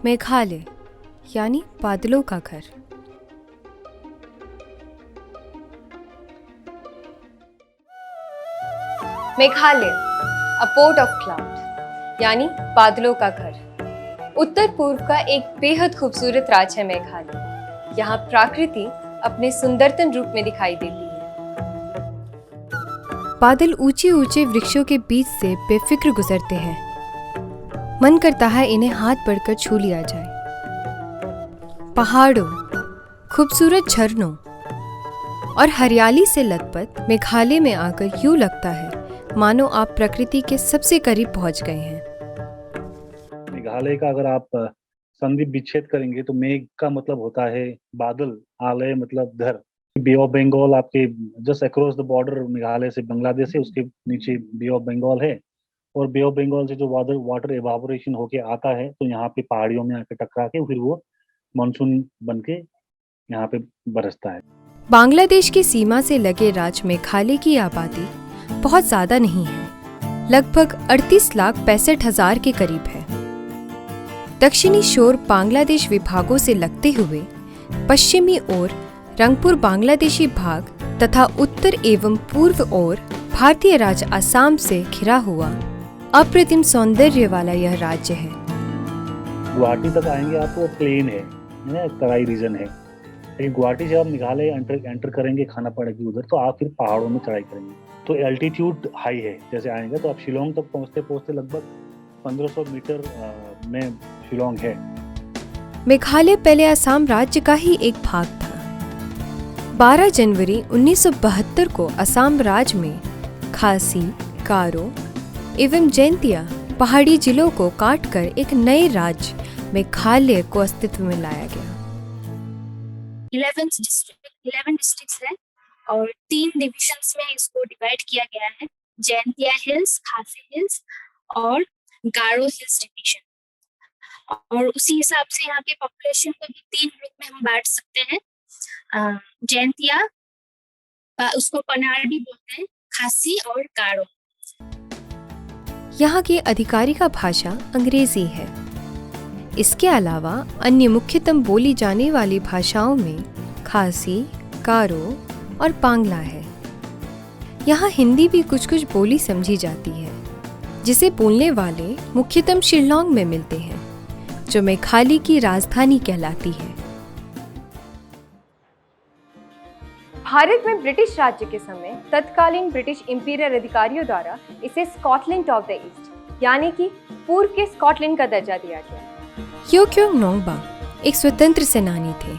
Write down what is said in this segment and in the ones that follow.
मेघालय यानी बादलों का घर। Meghalaya, a port of cloud यानी बादलों का घर। उत्तर पूर्व का एक बेहद खूबसूरत राज्य है मेघालय। यहाँ प्रकृति अपने सुंदरतम रूप में दिखाई देती है। बादल ऊंचे ऊंचे वृक्षों के बीच से बेफिक्र गुजरते हैं। मन करता है इन्हें हाथ बढ़कर छू लिया जाए। पहाड़ों, खूबसूरत झरनों और हरियाली से लथपथ मेघालय में आकर यूं लगता है मानो आप प्रकृति के सबसे करीब पहुंच गए हैं। मेघालय का अगर आप संधि विच्छेद करेंगे तो मेघ का मतलब होता है बादल, आलय मतलब घर। बे ऑफ बंगाल आपके just across the border Meghalaya से बांग्लादेश है, उसके नीचे बे ऑफ बंगाल है। और बे ऑफ बंगाल से जो वाटर इवापोरेशन होके आता है तो यहाँ पे पहाड़ियों में आके टकरा के फिर वो मानसून बन के यहाँ पे बरसता है। बांग्लादेश की सीमा से लगे राज्य मेघालय की आबादी बहुत ज्यादा नहीं है, लगभग 38,65,000 के करीब है। दक्षिणी शोर बांग्लादेश विभागों से लगते हुए पश्चिमी ओर रंगपुर बांग्लादेशी भाग तथा उत्तर एवं पूर्व ओर भारतीय राज्य असम से घिरा हुआ अप्रतिम सौंदर्य वाला यह राज्य है। गुवाहाटी तक आएंगे आप तो प्लेन है ना, तराई रीजन है। लेकिन गुवाहाटी से आप मेघालय एंटर करेंगे खानापाड़ा की उधर तो आप फिर पहाड़ों में चढ़ाई करेंगे तो एल्टीट्यूड हाई है। जैसे आएंगे तो आप शिलोंग तक पहुंचते लगभग 1500 मीटर में शिलोंग है। मेघालय पहले असम राज्य का ही एक भाग था। 12 जनवरी 1972 को असम राज्य में खासी, गारो एवं जैंतिया पहाड़ी जिलों को काटकर एक नए राज्य मेघालय को अस्तित्व में लाया गया। 11 डिस्ट्रिक्ट्स है और 3 डिविजन्स में इसको डिवाइड किया गया है, जैंतिया हिल्स, खासी हिल्स और गारो हिल्स डिवीजन। और उसी हिसाब से यहाँ के पॉपुलेशन को भी 3 ग्रुप में हम बांट सकते हैं। जैंतिया, उसको पनारडी बोलते हैं, खासी और गारो। यहाँ की आधिकारिक भाषा अंग्रेजी है। इसके अलावा अन्य मुख्यतम बोली जाने वाली भाषाओं में खासी, गारो और बांग्ला है। यहाँ हिंदी भी कुछ कुछ बोली समझी जाती है, जिसे बोलने वाले मुख्यतम शिलोंग में मिलते हैं, जो मेघालय की राजधानी कहलाती है। भारत में ब्रिटिश राज्य के समय तत्कालीन ब्रिटिश इंपीरियल अधिकारियों द्वारा इसे स्कॉटलैंड ऑफ द ईस्ट यानी कि पूर्व के स्कॉटलैंड का दर्जा दिया गया। योक्योंग नोंगबा एक स्वतंत्र सेनानी थे,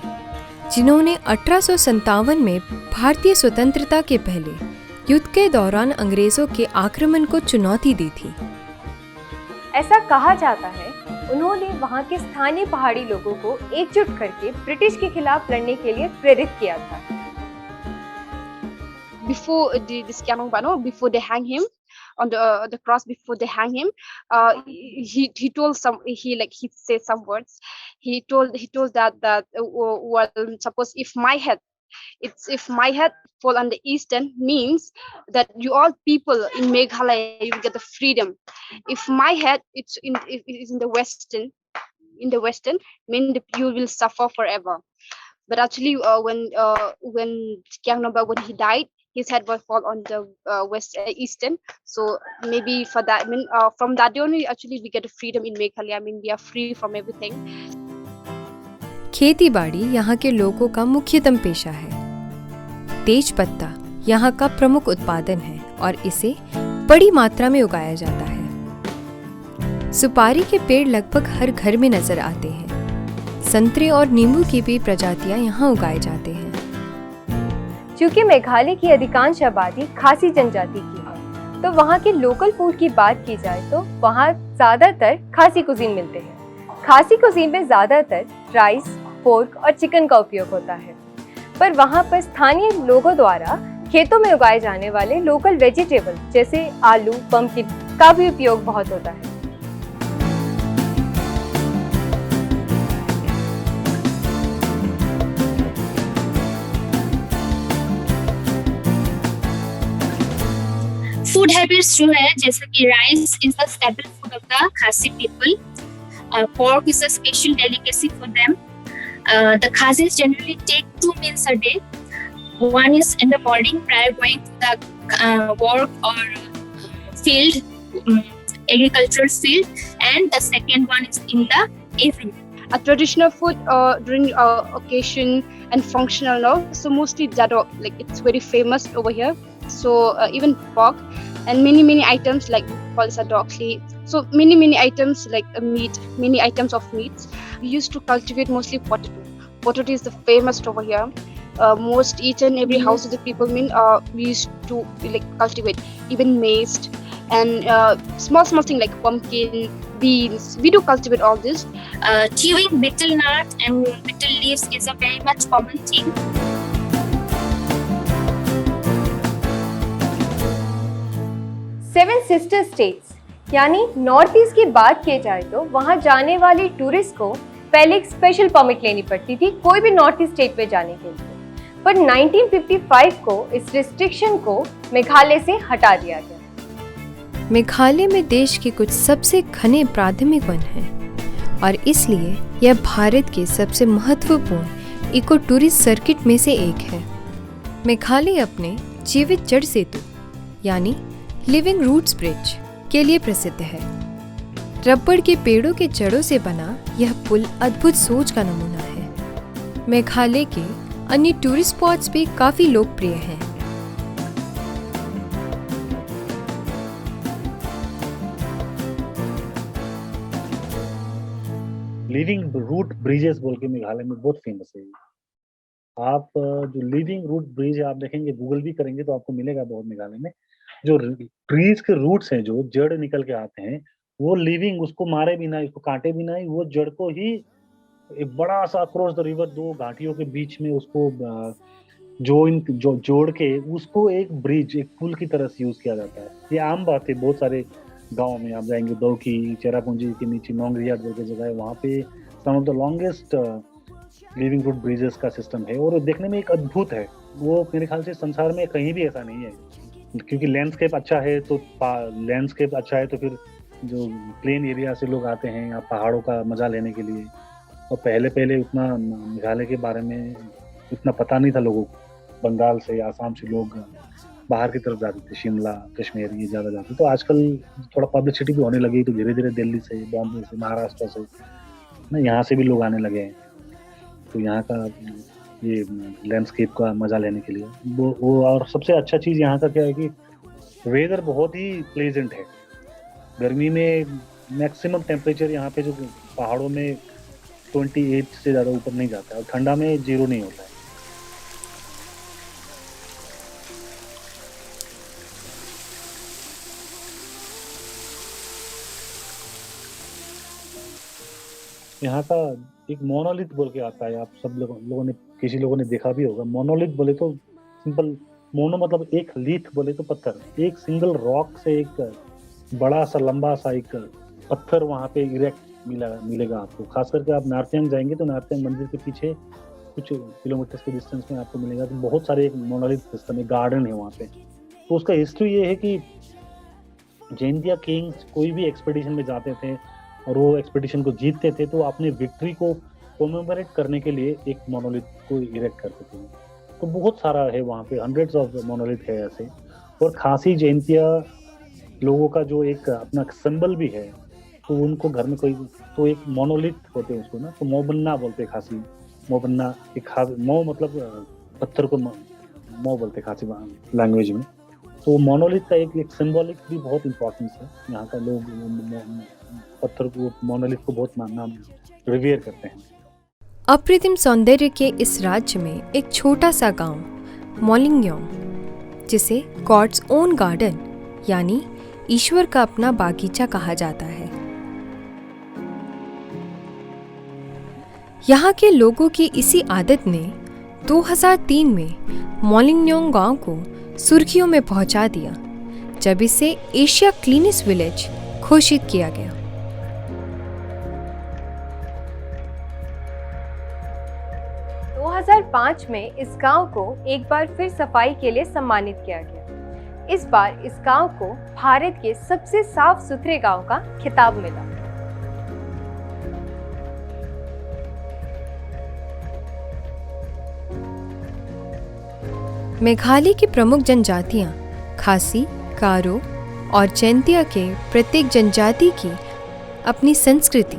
जिन्होंने 1857 में भारतीय स्वतंत्रता के पहले युद्ध के दौरान अंग्रेजों के आक्रमण को चुनौती दी थी। ऐसा कहा जाता है उन्होंने वहां के स्थानीय पहाड़ी लोगों को एकजुट करके ब्रिटिश के खिलाफ लड़ने के लिए प्रेरित किया था। Before this Kyanongbano, before they hang him on the cross, before they hang him, he told he said some words. He told that well, suppose if my head fall on the eastern, means that you all people in Meghalaya you will get the freedom. If my head it's in the western, mean that you will suffer forever. But actually, when Kyanongbano, when he died, his head will fall on the eastern. So maybe for that, from that day only, actually we get freedom in Meghalaya. We are free from everything. खेती बाड़ी यहाँ के लोगों का मुख्यतम पेशा है। तेज पत्ता यहाँ का प्रमुख उत्पादन है और इसे बड़ी मात्रा में उगाया जाता है। सुपारी के पेड़ लगभग हर घर में नजर आते हैं। संतरे और नींबू की भी प्रजातियां यहाँ उगाए जाते हैं। चूंकि मेघालय की अधिकांश आबादी खासी जनजाति की है, तो वहाँ के लोकल फूड की बात की जाए तो वहाँ ज्यादातर खासी कुजीन मिलते हैं। खासी कुजीन में ज्यादातर राइस, पोर्क और चिकन का उपयोग होता है, पर वहाँ पर स्थानीय लोगों द्वारा खेतों में उगाए जाने वाले लोकल वेजिटेबल जैसे आलू, पम्पकिन का भी उपयोग बहुत होता है। फूड हैबिट्स जो है, जैसे कि rice is the staple food of the खासी people. Pork is a special delicacy for them. The Khazis generally take 2 meals a day. One is in the morning prior going to the work or field, agricultural field, and the second one is in the evening. A traditional food during occasion and functional now. So mostly dadok, like it's very famous over here. So even pork and many items like palsa, so many items like meat, many items of meats. We used to cultivate mostly potato. Potato is the famous over here. Most each and every house of the people we used to like cultivate even maize and small thing like pumpkin, beans. We do cultivate all this. Chewing betel nut and betel leaves is a very much common thing. Seven sister states यानी north east की बात की जाए तो वहां जाने वाले tourist को पहले एक स्पेशल परमिट लेनी पड़ती थी कोई भी नॉर्थ ईस्ट स्टेट में जाने के लिए, पर 1955 को इस रिस्ट्रिक्शन को मेघालय से हटा दिया गया। मेघालय में देश के कुछ सबसे घने प्राथमिक वन हैं और इसलिए यह भारत के सबसे महत्वपूर्ण इको टूरिस्ट सर्किट में से एक है। मेघालय अपने जीवित जड़ सेतु यानी लिविंग रूट्स ब्रिज के लिए प्रसिद्ध है। रबड़ के पेड़ों के जड़ों से बना यह पुल अद्भुत सोच का नमूना है। मेघालय के अन्य टूरिस्ट स्पॉट्स भी काफी लोकप्रिय हैं। लिविंग रूट ब्रिजेस बोल के मेघालय में बहुत फेमस है। आप जो लिविंग रूट ब्रिज आप देखेंगे, गूगल भी करेंगे तो आपको मिलेगा बहुत मेघालय में। जो ट्रीज के रूट्स हैं, जो जड़ निकल के आते हैं, वो लिविंग, उसको मारे बिना, इसको काटे बिना ही वो जड़ को ही एक बड़ा सा अक्रॉस द रिवर, 2 घाटियों के बीच में उसको जोड़ के उसको एक ब्रिज, एक पुल की तरह से यूज किया जाता है। ये आम बात है, बहुत सारे गाँव में आप जाएंगे, दौकी, चेरापूंजी के नीचे नोंगरिया जगह जगह है, वहाँ पे some of the longest living root bridges का सिस्टम है और देखने में एक अद्भुत है। वो मेरे ख्याल से संसार में कहीं भी ऐसा नहीं है, क्योंकि लैंडस्केप अच्छा है तो फिर जो प्लेन एरिया से लोग आते हैं यहाँ पहाड़ों का मजा लेने के लिए। और पहले उतना मेघालय के बारे में इतना पता नहीं था लोगों को। बंगाल से, आसाम से लोग बाहर की तरफ जाते थे, शिमला, कश्मीर, ये ज़्यादा जाते। तो आजकल थोड़ा पब्लिसिटी भी होने लगी, तो धीरे धीरे दिल्ली से, बॉम्बे से, महाराष्ट्र से ना यहाँ से भी लोग आने लगे हैं। तो यहाँ का ये लैंडस्केप का मजा लेने के लिए वो और सबसे अच्छा चीज़ यहाँ का क्या है कि वेदर बहुत ही प्लेजेंट है। गर्मी में मैक्सिमम टेम्परेचर यहाँ पे जो पहाड़ों में 28 से ज़्यादा ऊपर नहीं जाता है और ठंडा में 0 नहीं होता है। यहाँ का एक मोनोलिथ बोल के आता है, आप सब लोगों ने, किसी लोगों ने देखा भी होगा। मोनोलिथ बोले तो सिंपल, मोनो मतलब एक, लीथ बोले तो पत्थर। एक सिंगल रॉक से एक बड़ा सा लंबा सा एक पत्थर वहाँ पे इरेक्ट मिलेगा आपको। खास करके आप नार्थियांग जाएंगे तो नार्थियांग मंदिर के पीछे कुछ किलोमीटर के डिस्टेंस में आपको मिलेगा, तो बहुत सारे एक मोनोलिथ सिस्टम, एक गार्डन है वहाँ पे। तो उसका हिस्ट्री ये है कि जैंतिया किंग्स कोई भी एक्सपेडिशन में जाते थे और वो एक्सपेडिशन को जीतते थे तो अपने विक्ट्री को कोमेमोरेट करने के लिए एक मोनोलिथ को इरेक्ट करते थे। तो बहुत सारा है वहाँ पे, हंड्रेड्स ऑफ मोनोलिथ है ऐसे। और खासी जैंतिया लोगों का जो एक अपना सिंबल भी है, तो उनको घर में कोई तो एक मोनोलिथ होते हैं उसको ना, तो मोबन्ना बोलते हैं खासी। मोबन्ना एक मो मतलब पत्थर को मो बोलते खासी लैंग्वेज में। तो मोनोलिथ का एक सिंबॉलिक भी बहुत इंपॉर्टेंस है। यहाँ का लोग पत्थर को, मोनोलिथ को बहुत रिवियर करते हैं। अप्रतिम सौंदर्य के इस राज्य में एक छोटा सा गांव मोलिंगयोंग, जिसे गॉड्स ओन गार्डन यानी ईश्वर का अपना बागीचा कहा जाता है। यहाँ के लोगों की इसी आदत ने 2003 में मोलिंगयोंग गांव को सुर्खियों में पहुंचा दिया, जब इसे एशिया क्लीनेस्ट विलेज घोषित किया गया। में इस गांव को एक बार फिर सफाई के लिए सम्मानित किया गया। इस बार इस गांव को भारत के सबसे साफ सुथरे गांव का खिताब मिला। मेघालय की प्रमुख जनजातियाँ खासी, गारो और जैंतिया के प्रत्येक जनजाति की अपनी संस्कृति,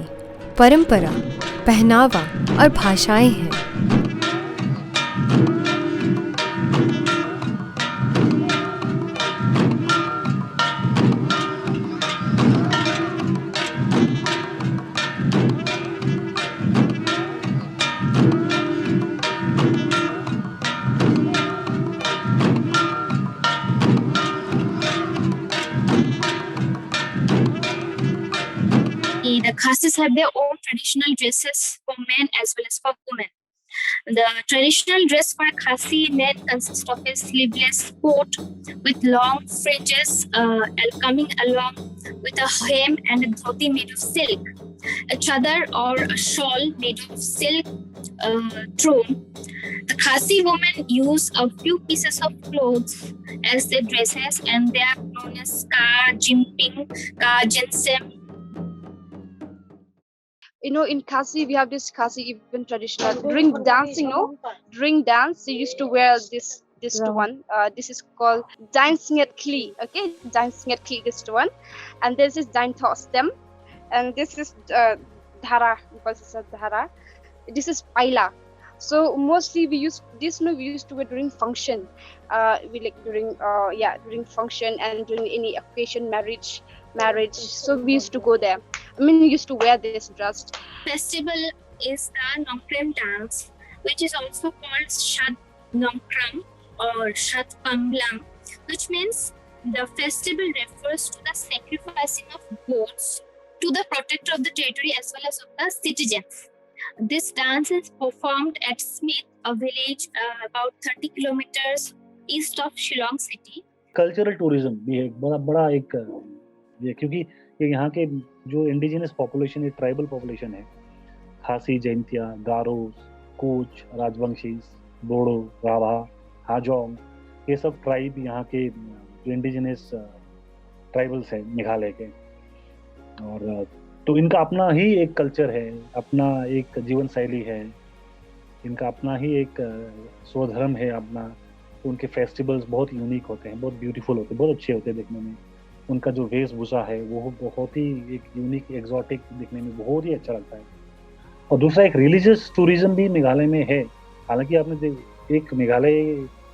परंपरा, पहनावा और भाषाएं हैं। The Khasis have their own traditional dresses for men as well as for women. The traditional dress for a Khasi men consists of a sleeveless coat with long fringes coming along with a hem and a dhoti made of silk, a chadar or a shawl made of silk thrown. The Khasi women use a few pieces of clothes as their dresses, and they are known as ka, jimping, ka, jinsem. You know, in Khasi, we have this Khasi even traditional during dancing. No, during dance, they used to wear this one. This is called Jain Singet Kli. Okay, Jain Singet Kli, this one, and this is Jain Thos them, and this is Dhara, because it's a Dhara. This is Paila. So mostly we use this. No, we used to wear during function. We like during function and during any occasion, marriage. So we used to go there. I mean, we used to wear this dress. Festival is the Nongkrem dance, which is also called Shad Nongkrem or Shad Pamblang, which means the festival refers to the sacrificing of goats to the protector of the territory as well as of the citizens. This dance is performed at Smith, a village about 30 kilometers east of Shillong city. Cultural tourism भी है बड़ा एक ये, क्योंकि ये यहाँ के जो इंडिजिनस पॉपुलेशन है, ट्राइबल पॉपुलेशन है, खासी, जैंतिया, गारो, कोच, राजवंशी, बोडो, राभा, हाजोंग, ये सब ट्राइब यहाँ के जो इंडिजिनस ट्राइबल्स हैं मेघालय के, और तो इनका अपना ही एक कल्चर है, अपना एक जीवन शैली है, इनका अपना ही एक स्वधर्म है अपना। तो उनके फेस्टिवल्स बहुत यूनिक होते हैं, बहुत ब्यूटीफुल होते हैं, बहुत अच्छे होते हैं देखने में। उनका जो वेशभूषा है वो बहुत ही एक यूनिक, एग्जॉटिक, दिखने में बहुत ही अच्छा लगता है। और दूसरा एक रिलीजियस टूरिज्म भी मेघालय में है। हालांकि आपने एक मेघालय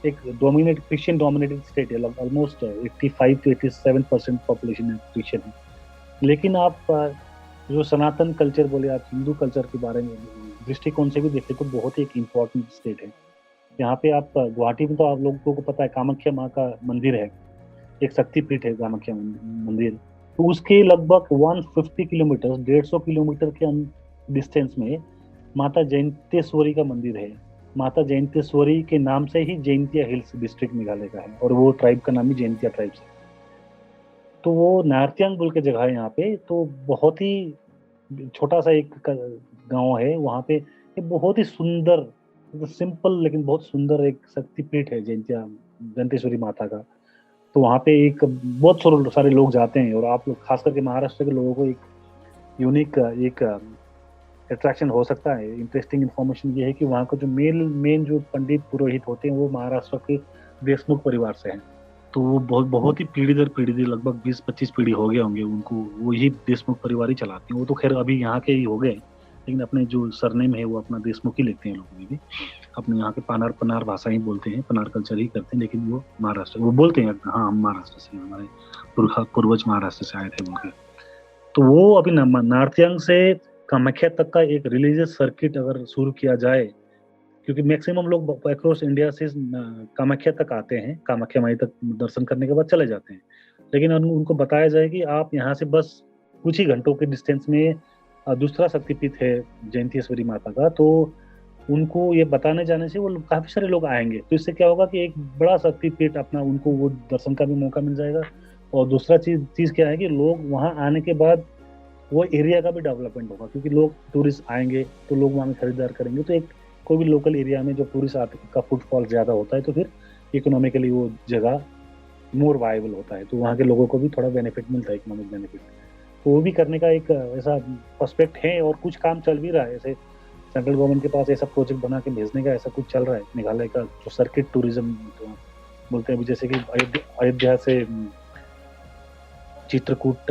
एक क्रिश्चियन डोमिनेटेड स्टेट है, ऑलमोस्ट 85 to 87% पॉपुलेशन क्रिश्चियन है, लेकिन आप जो सनातन कल्चर बोले, आप हिंदू कल्चर के बारे में दृष्टिकोण से भी देखें तो बहुत ही एक इम्पोर्टेंट स्टेट है। यहाँ पे आप गुवाहाटी में तो आप लोगों को पता है कामाख्या माँ का मंदिर है, एक शक्तिपीठ है कामाख्या मंदिर। तो उसके लगभग 150 किलोमीटर 150 किलोमीटर के डिस्टेंस में माता जैंतेश्वरी का मंदिर है। माता जैंतेश्वरी के नाम से ही जैंतिया हिल्स डिस्ट्रिक्ट मेघालय का है, और वो ट्राइब का नाम ही जैंतिया ट्राइब है। तो वो नार्तियांग बोल के जगह है यहाँ पे, तो बहुत ही छोटा सा एक गांव है वहाँ पे। ये बहुत ही सुंदर, सिंपल लेकिन बहुत सुंदर एक शक्तिपीठ है जैंतेश्वरी माता का। तो वहाँ पे एक बहुत सारे लोग जाते हैं, और आप लोग खास करके महाराष्ट्र के लोगों को एक यूनिक एक अट्रैक्शन हो सकता है। इंटरेस्टिंग इन्फॉर्मेशन ये है कि वहाँ का जो मेन जो पंडित पुरोहित होते हैं वो महाराष्ट्र के देशमुख परिवार से हैं। तो वो बहुत ही पीढ़ी दर पीढ़ी, लगभग 20-25 पीढ़ी हो गए होंगे उनको, वो ही देशमुख परिवार ही चलाते हैं। वो तो खैर अभी यहाँ के ही हो गए, लेकिन अपने जो सरनेम है वो अपना देशमुख ही लेते हैं लोग भी। अपने यहाँ के पनार भाषा ही बोलते हैं, पनार कल्चर ही करते हैं, लेकिन वो महाराष्ट्र वो बोलते हैं हाँ हम महाराष्ट्र से, हमारे पूर्वज महाराष्ट्र से आए थे उनके। तो वो अभी नार्तियांग से कामाख्या तक का एक रिलीजियस सर्किट अगर शुरू किया जाए, क्योंकि मैक्सिमम लोग अक्रॉस इंडिया से कामाख्या तक आते हैं, कामाख्या माई तक दर्शन करने के बाद चले जाते हैं, लेकिन उनको बताया जाए कि आप यहाँ से बस कुछ ही घंटों के डिस्टेंस में दूसरा शक्तिपीठ है जैंतेश्वरी माता का। तो उनको ये बताने जाने से वो काफी सारे लोग आएंगे। तो इससे क्या होगा कि एक बड़ा शक्तिपीठ अपना उनको वो दर्शन का भी मौका मिल जाएगा, और दूसरा चीज क्या है कि लोग वहाँ आने के बाद वो एरिया का भी डेवलपमेंट होगा, क्योंकि लोग टूरिस्ट आएंगे तो लोग वहाँ में खरीदार करेंगे। तो एक कोई भी लोकल एरिया में जो टूरिस्ट का फुटफॉल ज्यादा होता है, तो फिर इकोनॉमिकली वो जगह मोर वायबल होता है, तो वहाँ के लोगों को भी थोड़ा बेनिफिट मिलता है, इकोनॉमिक बेनिफिट। तो वो भी करने का एक ऐसा पर्सपेक्ट है, और कुछ काम चल भी रहा है। ऐसे सेंट्रल गवर्नमेंट के पास ऐसा प्रोजेक्ट बना के भेजने का ऐसा कुछ चल रहा है मेघालय का, जो सर्किट टूरिज्म बोलते हैं अभी, जैसे कि अयोध्या से चित्रकूट,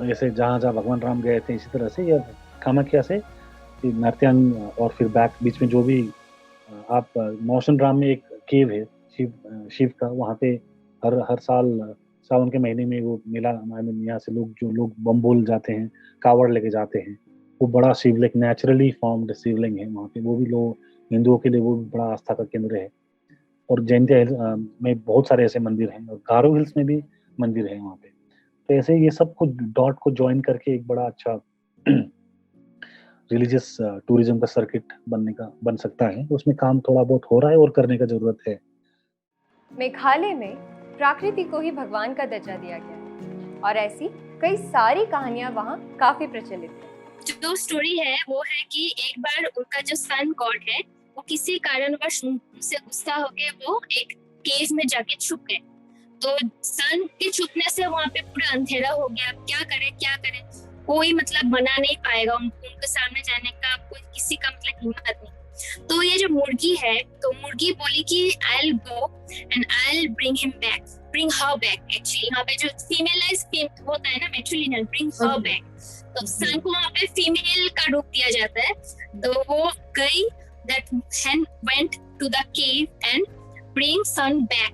ऐसे जहाँ जहाँ भगवान राम गए थे, इसी तरह से, या कामाख्या से नार्त्यांग और फिर बैक बीच में जो भी आप मौशन राम में एक केव है शिव का, वहाँ पे हर साल सावन के महीने में वो मेला, यहाँ से लोग बम बोल जाते हैं, कावड़ लेके जाते हैं। वो बड़ा शिवलिंग, नेचुरली फॉर्म्ड शिवलिंग है वहाँ पे, वो भी लोग हिंदुओं के लिए वो भी बड़ा आस्था का केंद्र है। और जैंतिया हिल्स में बहुत सारे ऐसे मंदिर हैं, और गारो हिल्स में भी मंदिर है वहाँ पे। तो ऐसे ये सब कुछ डॉट को ज्वाइन करके एक बड़ा अच्छा रिलीजियस टूरिज्म का सर्किट बन सकता है। उसमें काम थोड़ा बहुत हो रहा है और करने का जरूरत है। मेघालय में प्रकृति को ही भगवान का दर्जा दिया गया है और ऐसी कई सारी कहानियां वहाँ काफी प्रचलित है। जो स्टोरी है वो है कि एक बार उनका जो सन गॉड है वो किसी कारणवश उनसे गुस्सा हो गए, वो एक केव में जाके छुप गए। तो सन के छुपने से वहाँ पे पूरा अंधेरा हो गया। क्या करे कोई मतलब मना नहीं पाएगा उनके सामने जाने का, कोई किसी का मतलब हिम्मत नहीं। तो ये जो मुर्गी है, तो मुर्गी बोली कि I'll go and I'll bring her back। Actually यहाँ पे जो फीमेलाइज होता है ना, मैट्रिलिनियल, bring her back। तो सन को वहाँ पे फीमेल का रूप दिया जाता है। तो वो गई, that hen went to the cave and bring sun back।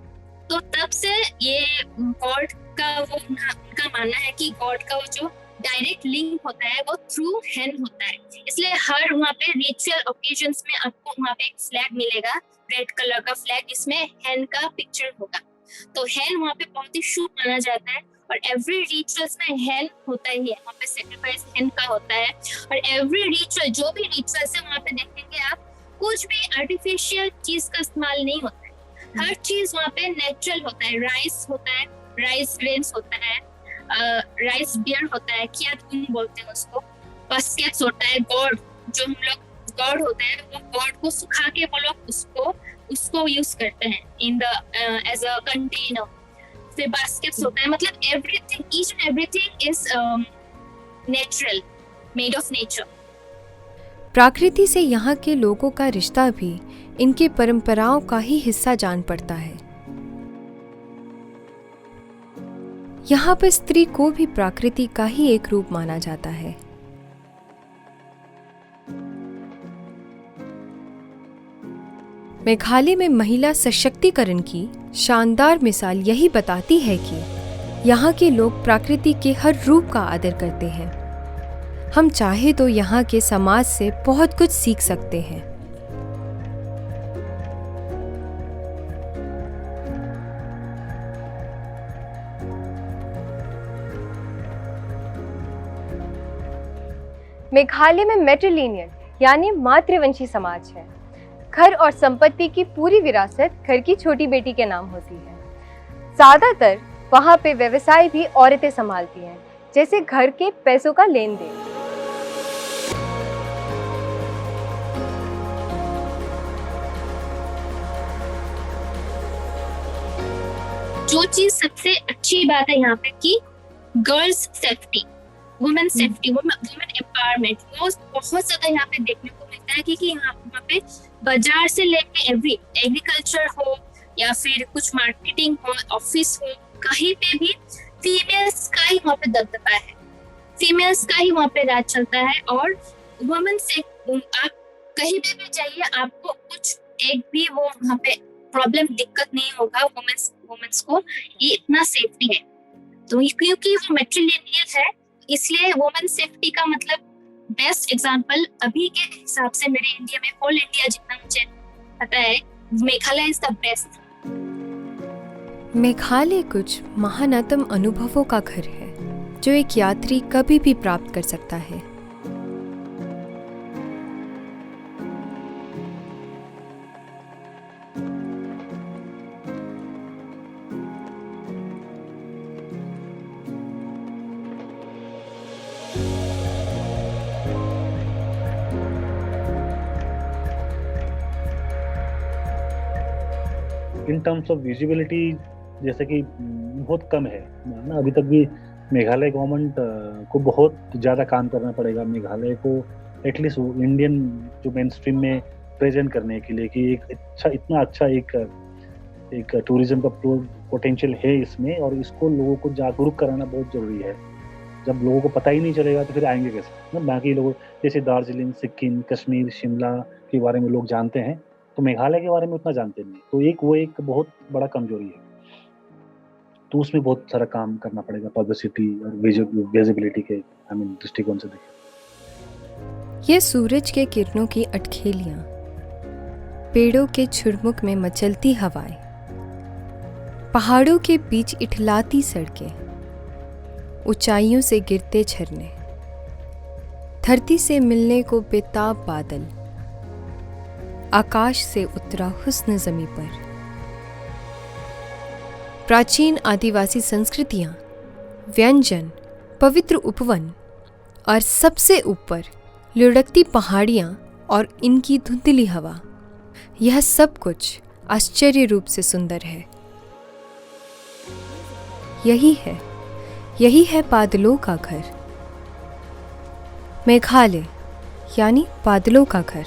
तो तब से ये गॉड का वो उनका मानना है कि गॉड का वो जो डायरेक्ट लिंक होता है वो थ्रू हेन होता है। इसलिए हर वहाँ पे रिचुअल ओकेजन्स में आपको वहाँ पे एक फ्लैग मिलेगा, रेड कलर का फ्लैग, जिसमें हेन का पिक्चर होगा। तो हेन वहाँ पे बहुत ही शुभ माना जाता है और एवरी रिचुअल्स में हेन होता ही है, वहाँ पे सेक्रीफाइस हेन का होता है। और एवरी रिचुअल, जो भी रिचुअल्स है वहाँ पे देखेंगे आप, कुछ भी आर्टिफिशियल चीज का इस्तेमाल नहीं होता है। हर चीज वहाँ पे नेचुरल होता है। राइस होता है, राइस ग्रेन्स होता है, राइस बियर होता है, क्या तुम बोलते हैं उसको, बास्केट्स होता है, गॉड, जो हम लोग गॉड होता है वो गॉड को सुखा के वो लोग उसको यूज करते हैं in the as a container. फिर बास्केट्स होता है, मतलब everything, each and everything is natural, made of nature. प्रकृति से यहाँ के लोगों का रिश्ता भी इनके परंपराओं का ही हिस्सा जान पड़ता है। यहाँ पर स्त्री को भी प्रकृति का ही एक रूप माना जाता है। मेघालय में महिला सशक्तिकरण की शानदार मिसाल यही बताती है कि यहाँ के लोग प्रकृति के हर रूप का आदर करते हैं। हम चाहे तो यहाँ के समाज से बहुत कुछ सीख सकते हैं। मेघालय में मैट्रिलिनियल यानी मातृवंशी समाज है। घर और संपत्ति की पूरी विरासत घर की छोटी बेटी के नाम होती है। ज्यादातर वहाँ पे व्यवसाय भी औरतें संभालती हैं, जैसे घर के पैसों का लेन देन। जो चीज सबसे अच्छी बात है यहाँ पे कि girls safety, women safety, women empowerment, वो बहुत ज्यादा यहाँ पे देखने को मिलता है। क्योंकि यहाँ पे बाजार से लेके एग्रीकल्चर हो या फिर कुछ मार्केटिंग हो, ऑफिस हो, कहीं पे भी फीमेल्स का ही वहाँ पे दबदबा है, फीमेल्स का ही वहाँ पे राज चलता है। और वुमेन से आप कहीं पे भी जाइए, आपको कुछ एक भी वो वहाँ पे प्रॉब्लम, दिक्कत नहीं होगा। वुमेन्स को ये इतना सेफ्टी है। तो क्योंकि वो मैट्रिलिनियल है, इसलिए वुमेन सेफ्टी का मतलब बेस्ट एग्जांपल अभी के हिसाब से मेरे इंडिया में, होल इंडिया जितना मुझे पता है, Meghalaya is the best. Meghalaya कुछ महानतम अनुभवों का घर है जो एक यात्री कभी भी प्राप्त कर सकता है। इन टर्म्स ऑफ विजिबिलिटी जैसे कि बहुत कम है ना, अभी तक भी मेघालय गवर्नमेंट को बहुत ज़्यादा काम करना पड़ेगा। मेघालय को एटलीस्ट इंडियन जो मेन स्ट्रीम में प्रेजेंट करने के लिए कि एक अच्छा इतना अच्छा एक टूरिज्म का पोटेंशियल है इसमें, और इसको लोगों को जागरूक कराना बहुत जरूरी है। जब लोगों को पता ही नहीं चलेगा तो फिर आएंगे कैसे ना। बाकी लोगों जैसे दार्जिलिंग, सिक्किम, कश्मीर, शिमला के बारे में लोग जानते हैं, तो मेघालय के बारे में उतना जानते नहीं। तो वो एक बहुत बड़ा कमजोरी है। तो उसमें बहुत सारा काम करना पड़ेगा पब्लिसिटी और विजिबिलिटी के दृष्टिकोण से देखें। ये सूरज के किरणों की अटखेलियां, पेड़ों के छुरमुक में मचलती हवाएं, पहाड़ों के बीच इठलाती सड़कें, ऊंचाइयों से गिरते झरने, धरती से मिलने को बेताब बादल, आकाश से उतरा हुस्न ज़मीं पर, प्राचीन आदिवासी संस्कृतियां, व्यंजन, पवित्र उपवन और सबसे ऊपर लुढ़कती पहाड़ियां और इनकी धुंधली हवा, यह सब कुछ आश्चर्य रूप से सुंदर है। यही है बादलों का घर। मेघालय यानी बादलों का घर।